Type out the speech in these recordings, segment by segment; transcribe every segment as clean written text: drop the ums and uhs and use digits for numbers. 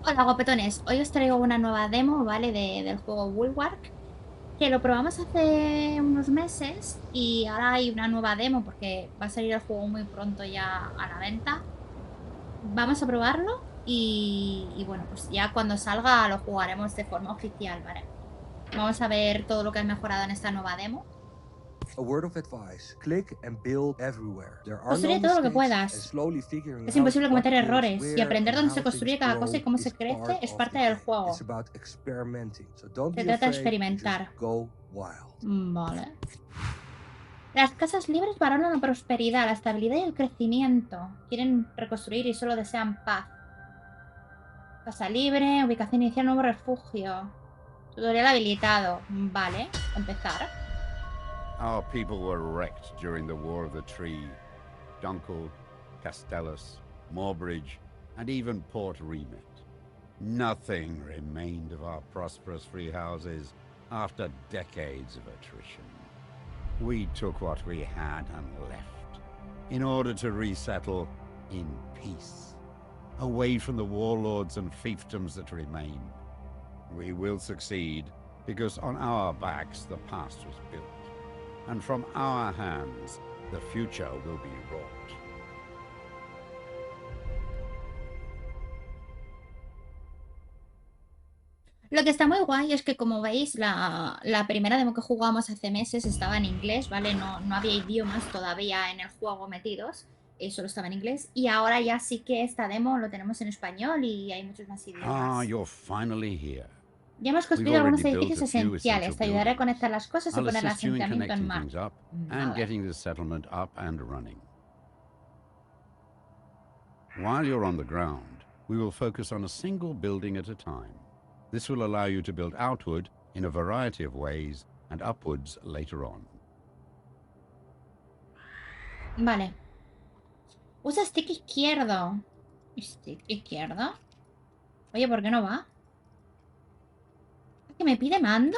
Hola guapetones, hoy os traigo una nueva demo, ¿vale? Del juego Bulwark, que lo probamos hace unos meses y ahora hay una nueva demo porque va a salir el juego muy pronto ya a la venta. Vamos a probarlo y bueno, pues ya cuando salga lo jugaremos de forma oficial, ¿vale? Vamos a ver todo lo que han mejorado en esta nueva demo. A word of advice, click and build everywhere. There are no Construye todo lo que mistakes, and puedas. slowly figuring Es out imposible what cometer goes errores y where aprender and dónde se how things construye cada cosa y grow cómo is se crece part es of parte the del game. It's juego. about experimenting. So don't Se be trata de afraid and just experimentar. go wild. Vale. Las casas libres valoran la prosperidad, la estabilidad y el crecimiento. Quieren reconstruir y solo desean paz. Casa libre, ubicación inicial, nuevo refugio. Tutorial habilitado. Vale, empezar. Our people were wrecked during the War of the Tree. Dunkel, Castellus, Moorbridge, and even Port Remit. Nothing remained of our prosperous free houses after decades of attrition. We took what we had and left in order to resettle in peace, away from the warlords and fiefdoms that remain. We will succeed because on our backs the past was built, and from our hands the future will be wrought. Lo que está muy guay es que, como veis, la primera demo que jugamos hace meses estaba en inglés, ¿vale? No había idiomas todavía en el juego metidos, solo estaba en inglés. Y ahora ya sí que esta demo lo tenemos en español y hay muchos más Ah, idiomas. you're finally here. Ya hemos We've construido already algunos built edificios a few essential esenciales. Te ayudaré a buildings. conectar las cosas y I'll poner el assist you in asentamiento en connecting marcha. things up and Vale. getting the settlement up and running. While you're on the ground, we will focus on a single building at a time. This will allow you to build outward in a variety of ways and upwards later on. Vale. Usa stick izquierdo. ¿Stick izquierdo? Oye, ¿por qué no va? ¿Que me pide mando?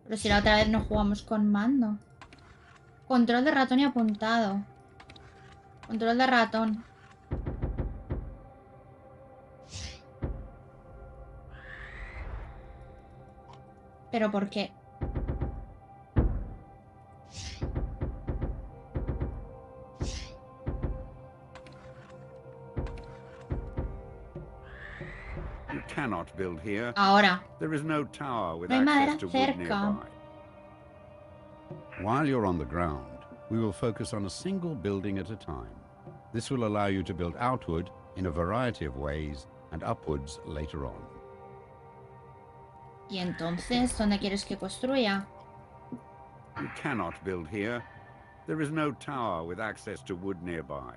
Pero si la otra vez no jugamos con mando. Control de ratón y apuntado. Control de ratón. ¿Pero por qué? You cannot build here. Ahora. There is no tower with No hay access madera to wood cerca. nearby. While you're on the ground, we will focus on a single building at a time. This will allow you to build outward in a variety of ways and upwards later on. ¿Y entonces dónde quieres que construya? You cannot build here. There is no tower with access to wood nearby.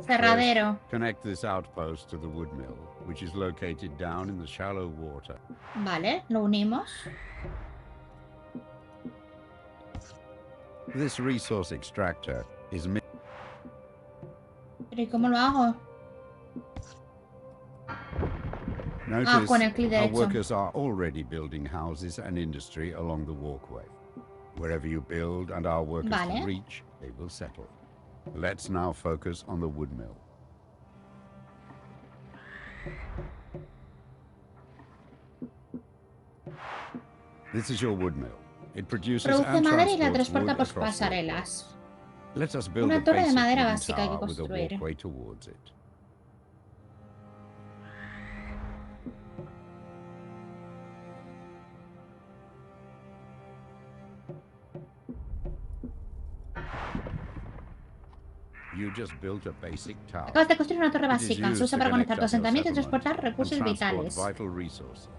Cerradero. First, connect this outpost to the wood mill, which is located down in the shallow water. Vale, lo unimos. This resource extractor is ¿Pero y cómo lo hago? Notice con el clic our derecho. workers are already building houses and industry along the walkway. Wherever you build and our workers can reach, they will settle. Let's now focus on the wood mill. This is your wood mill. It produces Produce and madera y la transports transporta wood por across pasarelas. walkways. Let us build Una a torre de basic madera wooden básica hay que tower with a construir. walkway towards it. You just built a basic tower. Acabas de construir una torre It is básica. Se used usa to para conectar connect tu up your asentamiento y settlement transportar and recursos transport vitales. vital resources.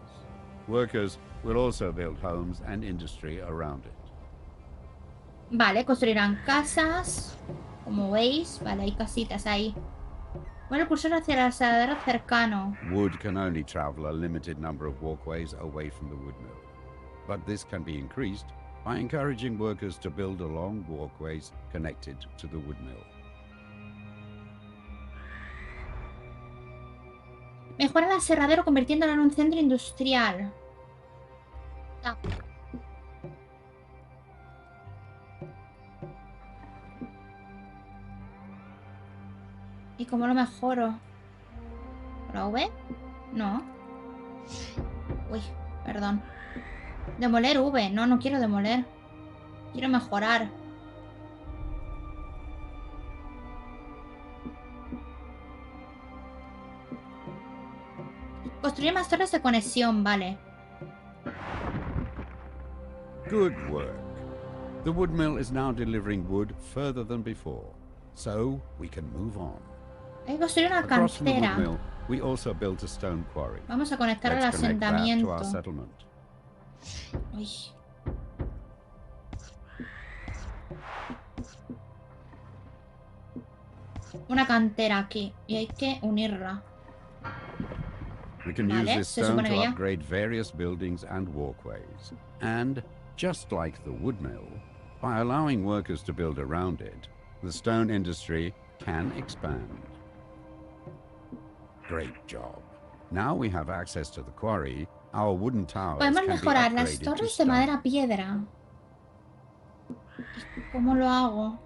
Workers will also build homes and industry around it. Vale, construirán casas. Como veis, vale, hay casitas ahí. Bueno, el cursor hacia el asadero cercano. Wood can only travel a limited number of walkways away from the wood mill. But this can be increased by encouraging workers to build along walkways connected to the wood mill. Mejora el aserradero convirtiéndolo en un centro industrial. Ah. ¿Y ¿cómo lo mejoro? ¿Por la V? No. Uy, perdón. Demoler V. No, no quiero demoler. Quiero mejorar. Construir más torres de conexión, vale. Good work. The wood mill is now delivering wood further than before, so we can move on. Hay que construir una Across from the wood cantera. mill, we also built a stone quarry. Vamos a conectar al Let's connect that to asentamiento. our settlement. Uy. Una cantera aquí. Y hay que unirla. We can Vale, use this se stone supone to que ya. upgrade various buildings and walkways. And, just like the wood mill, by allowing workers to build around it, the stone industry can expand. Great job. Now we have access to the quarry, our wooden towers Podemos can be mejorar las upgraded to torres de stone. madera piedra. ¿Cómo lo hago?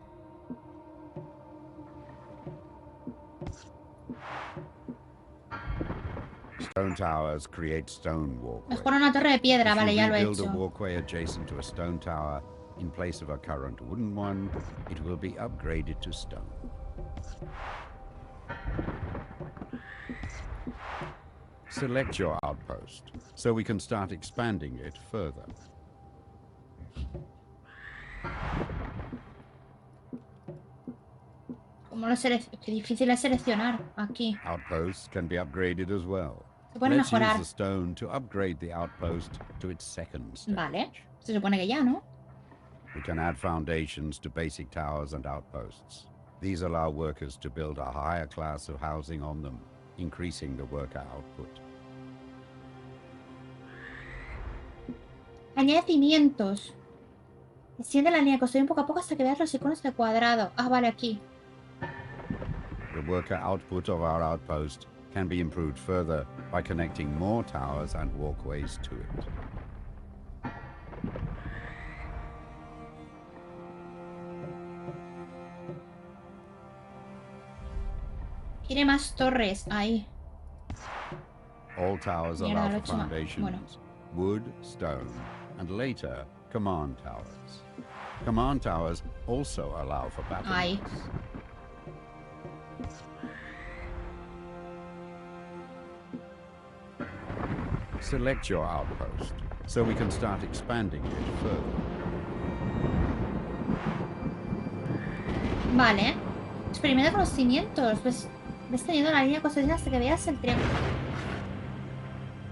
Stone towers create stone walkways. Mejora una torre de piedra, If vale, you ya lo he rebuild a hecho. walkway adjacent to a stone tower in place of a current wooden one, it will be upgraded to stone. Select your outpost so we can start expanding it further. ¿Cómo lo Qué difícil es seleccionar aquí. Outposts can be upgraded as well. Se puede Let's use mejorar. the stone to upgrade the outpost to its second stage. Vale. Se supone que ya, ¿no? We can add foundations to basic towers and outposts. These allow workers to build a higher class of housing on them, increasing the worker output. Añade cimientos. Extiende la línea de construir poco a poco hasta que veas los iconos de cuadrado. Ah, vale, aquí. The worker output of our outpost can be improved further by connecting more towers and walkways to it. Quiere más torres. Ahí. All towers Mierda, allow lo he for hecho mal. foundations, Bueno. wood, stone, and later command towers. Command towers also allow for Ahí. battlements. Select your outpost so we can start expanding it further. Vale. Experimenta con los cimientos. Ves teniendo la línea de construcción hasta que veas el triángulo.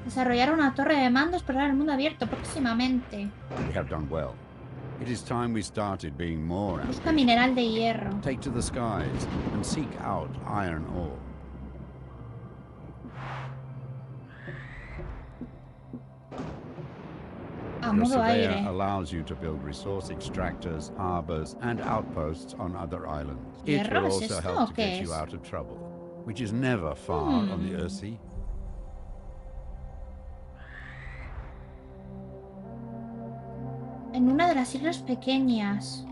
Desarrollar una torre de mando, explorar el mundo abierto próximamente. We have done well. It is time we started being more Busca ambitious. mineral de hierro. Take to the skies and seek out iron ore. A Your modo surveyor aire. allows you to build resource extractors, harbors, and outposts on other islands. It ¿Hierro will es also esto help o to qué get you es? out of trouble, which is never far on the Earthsea. En una de las islas pequeñas.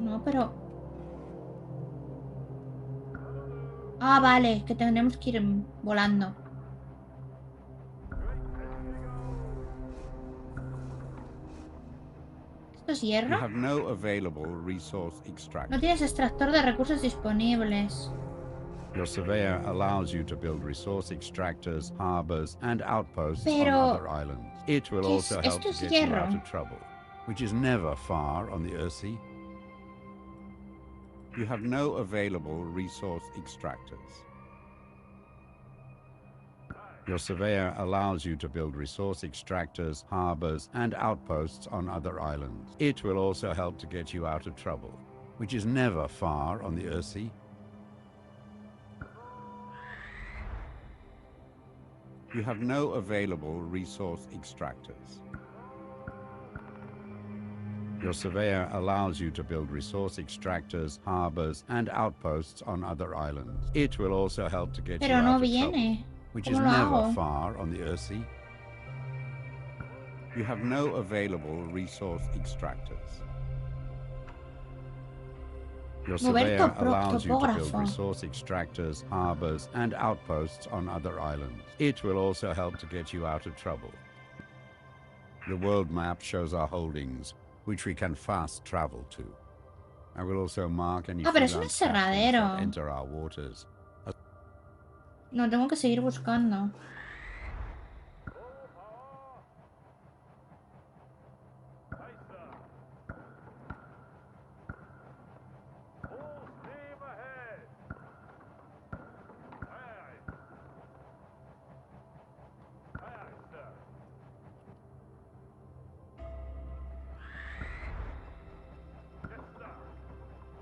No, pero... Ah, vale, que tenemos que ir volando. ¿Esto es You hierro? have no available resource extractors. No tienes extractor de recursos disponibles. Your surveyor allows you to build resource extractors, harbors, and outposts on Pero, other islands. It will ¿qué es? also help Esto to es get you out hierro. of trouble, which is never far on the Earthsea. You have no available resource extractors. Your surveyor allows you to build resource extractors, harbors, and outposts on other islands. It will also help to get you out of trouble, which is never far on the Earthsea. You have no available resource extractors. Your surveyor allows you to build resource extractors, harbors, and outposts on other islands. It will also help to get you Pero no out of trouble, viene. which is ¿Cómo lo never hago? far on the Earthsea. You have no available resource extractors. Your Mover surveyor allows you to build topógrafo. resource extractors, harbors, and outposts on other islands. It will also help to get you out of trouble. The world map shows our holdings, which we can fast travel to. I will also mark any pero es un freelance captains aserradero. that enter our waters. No, tengo que seguir buscando.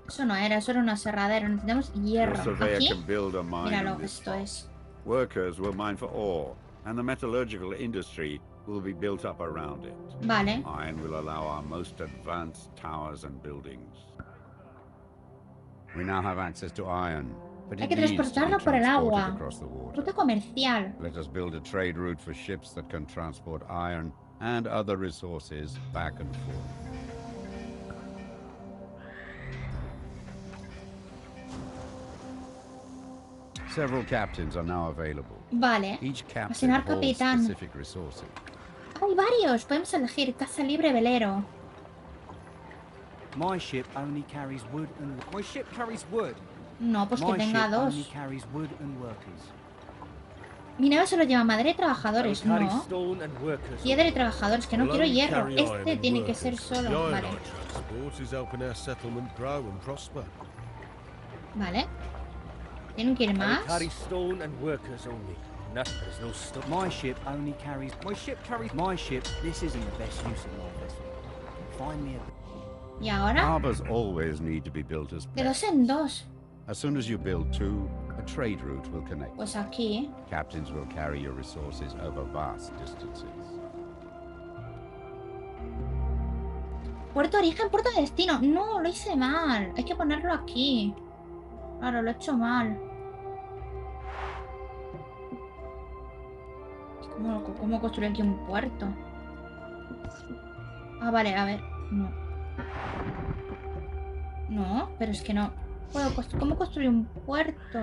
Eso no era, eso era un aserradero. Necesitamos Your hierro. surveyor ¿Aquí? can build a mine Míralo, in this esto es. Workers will mine for ore, and the metallurgical industry will be built up around it. Vale. Iron will allow our most advanced towers and buildings. We now have access to iron, but Hay it que needs to be transportarlo por el transported agua. across the water. Ruta comercial. Let us build a trade route for ships that can transport iron and other resources back and forth. Several captains are now available. Vale. Each captain Asignar holds capitán. specific resources. Hay varios. Podemos elegir caza libre velero. My ship only carries wood and... My ship carries wood. No, pues que My tenga ship only dos. carries wood and workers. Mi nave solo lleva madera y trabajadores. Carries No. stone and workers. Piedra y trabajadores, que no quiero Alone hierro. carry iron Este and tiene que ser workers. solo. The Vale. iron transport is helping our settlement grow and prosper. Vale. Tienen que ir más. Carries stone and workers only. There's no stone. My ship only carries... My ship carries... My ship... This isn't the best use of my vessel. Find me a... Y ahora, Harbors always need to be built as de dos pairs. en dos. As soon as you build two, a trade route will connect. Pues aquí. Captains will carry your resources over vast distances. Puerto de origen, puerto de destino. No, lo hice mal. Hay que ponerlo aquí. Claro, lo he hecho mal. ¿Cómo construir aquí un puerto? Ah, vale, a ver. No. No, pero es que no. ¿Cómo construir un puerto?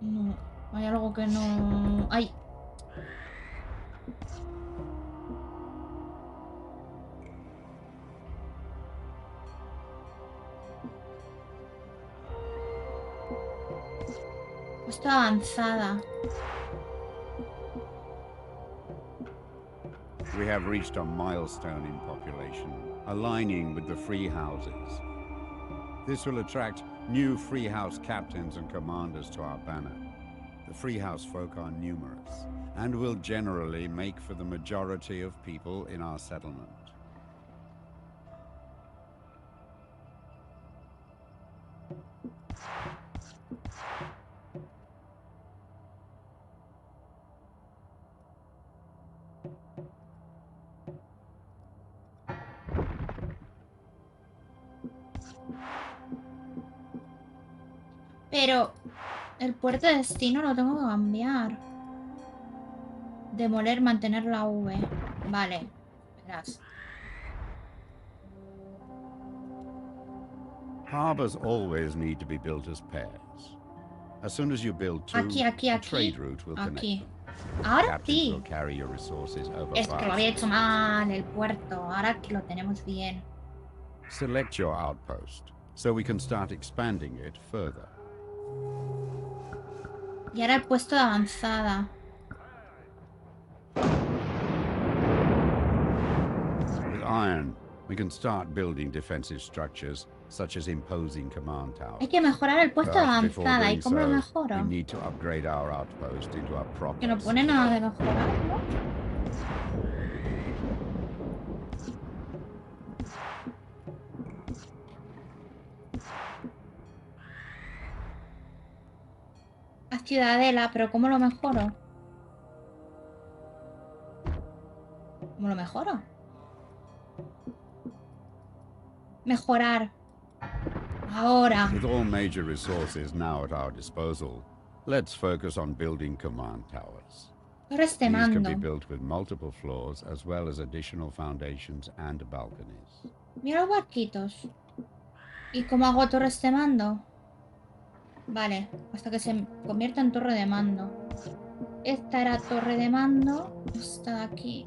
No. Hay algo que no... ¡Ay! Puesto avanzada. We have reached a milestone in population, aligning with the free houses. This will attract new free house captains and commanders to our banner. The free house folk are numerous, and will generally make for the majority of people in our settlement. Pero el puerto de destino lo tengo que cambiar. Demoler, mantener la V. Vale. Verás. Harbors always need to be built as pairs. As soon as you build two, Aquí, a aquí. trade route will connect Aquí. them. Ahora Captains sí. will carry your resources over Es que lo vast había hecho distances. mal el puerto. Ahora que lo tenemos bien. Select your outpost, so we can start expanding it further. Y ahora el puesto de avanzada. With iron, we can start building defensive structures, such as imposing command towers. Hay que mejorar el puesto de But before avanzada. ¿Y doing cómo lo so, mejoro? we need to upgrade our outpost into a proper Que no pone nada de mejorarlo. A ciudadela, pero ¿cómo lo mejoro? ¿Cómo lo mejoro? Mejorar. Ahora. With all major resources now at our disposal, let's focus on building command towers. Torres de These can be mando. built with multiple floors as well as additional foundations and balconies. Mira los barquitos. ¿Y cómo hago torres de mando? Vale, hasta que se convierta en torre de mando. Esta era torre de mando. Esta de aquí.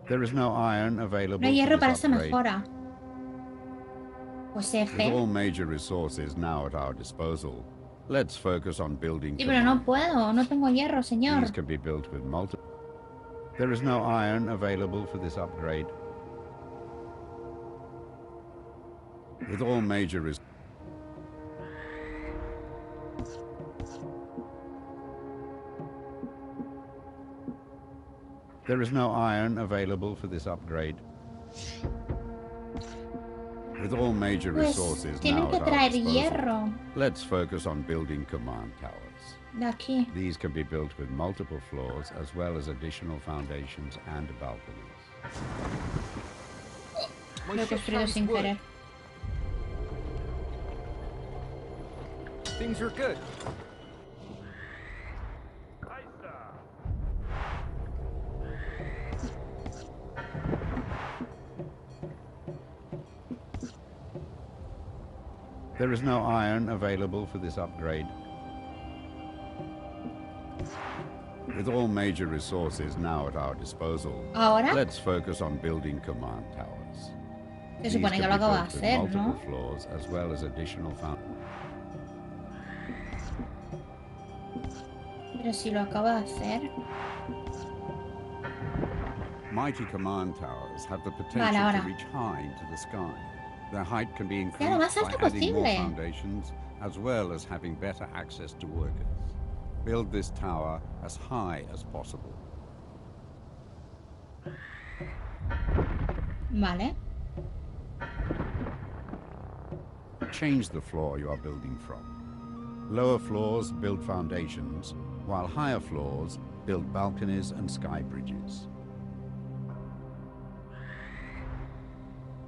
There is no iron No available hay hierro for para this esta upgrade. mejora. Pues With all F. major resources now at our disposal, let's focus on building Sí, pero no command. puedo. No tengo hierro, señor. These can be built with multiple. There is no iron available for this upgrade. With all major resources. There is no iron available for this upgrade. With all major Pues resources tienen now que at our traer disposal, hierro let's focus on building command towers. de aquí. These can be built with multiple floors as well as additional foundations and balconies. Lo he construido sin querer. Things are good. There is no iron available for this upgrade. With all major resources now at our disposal, Ahora let's focus on building command towers. se These supone que can lo be acabo de built with hacer, multiple ¿no? floors as well as additional Pero si lo acabo de hacer. Mighty command towers have the potential Vale, ahora. to reach high into the sky. Their height can be Sea increased lo más by alto adding more posible. foundations as well as having better access to workers. Build this tower as high as possible. Vale. Change the floor you are building from. Lower floors build foundations, while higher floors build balconies and sky bridges.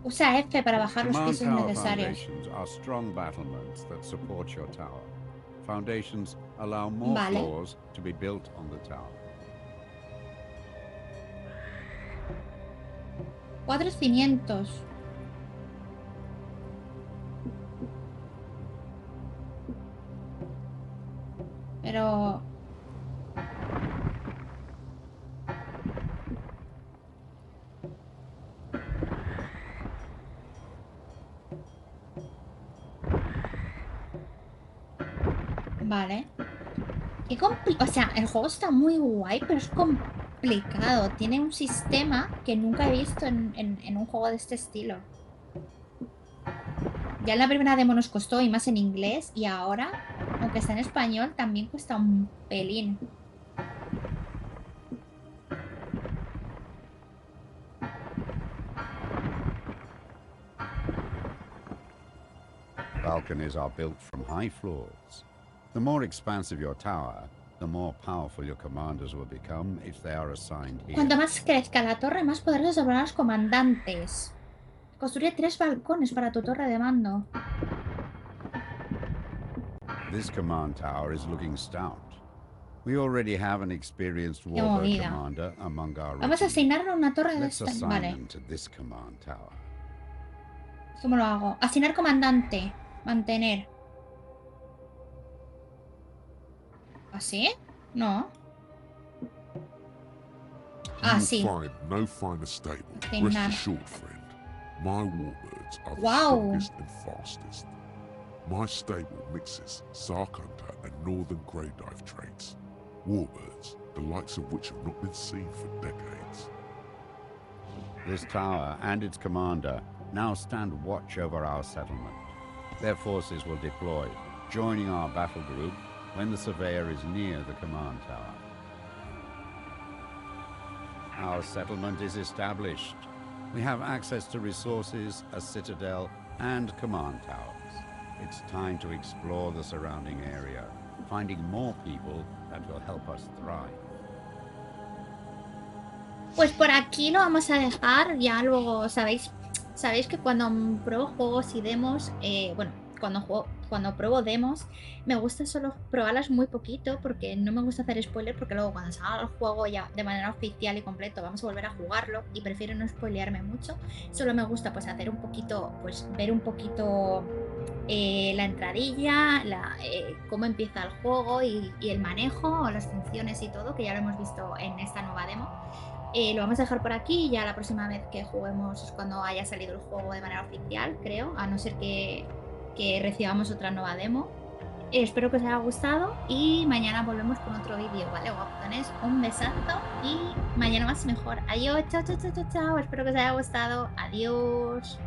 Usa F para bajar los Command pisos tower necesarios. foundations are strong battlements that support your tower. Foundations allow more Vale. floors to be built on the tower. 400. Pero... Vale. O sea, el juego está muy guay, pero es complicado. Tiene un sistema que nunca he visto en un juego de este estilo. Ya en la primera demo nos costó, y más en inglés, y ahora, aunque está en español, también cuesta un pelín. Balconies are built from high floors. The more expansive your tower, the more powerful your commanders will become if they are assigned here. Cuanto más crezca la torre, más poderosos habrán los comandantes. Construye 3 balcones para tu torre de mando. This command tower is looking stout. We already have an experienced warbird movida. commander among our Vamos a regiment. asignarle una torre de Let's esta... assign Vale. them to this command tower. ¿Cómo lo hago? Asignar comandante. Mantener. ¿Así? No. Ah, You sí. will find no finer stable. Asignar. Rest assured, friend. My warbirds are the Wow. strongest and fastest. My stable mixes Sarkhunter and Northern Grey Knife traits. Warbirds, the likes of which have not been seen for decades. This tower and its commander now stand watch over our settlement. Their forces will deploy, joining our battle group when the surveyor is near the command tower. Our settlement is established. We have access to resources, a citadel, and command towers. It's time to explore the surrounding area, finding more people that will help us thrive. Pues por aquí lo vamos a dejar. Ya luego sabéis que cuando pruebo juegos y demos, bueno, cuando pruebo demos, me gusta solo probarlas muy poquito porque no me gusta hacer spoilers, porque luego cuando salga el juego ya de manera oficial y completo vamos a volver a jugarlo y prefiero no spoilearme mucho. Solo me gusta pues hacer un poquito, pues ver un poquito la entradilla, cómo empieza el juego y el manejo, las funciones y todo, que ya lo hemos visto en esta nueva demo. Lo vamos a dejar por aquí, ya la próxima vez que juguemos es cuando haya salido el juego de manera oficial, creo, a no ser que recibamos otra nueva demo. Espero que os haya gustado y mañana volvemos con otro vídeo, ¿vale, guapetones? Un besazo y mañana más y mejor. Adiós, chao, chao, chao, chao, chao. Espero que os haya gustado. Adiós.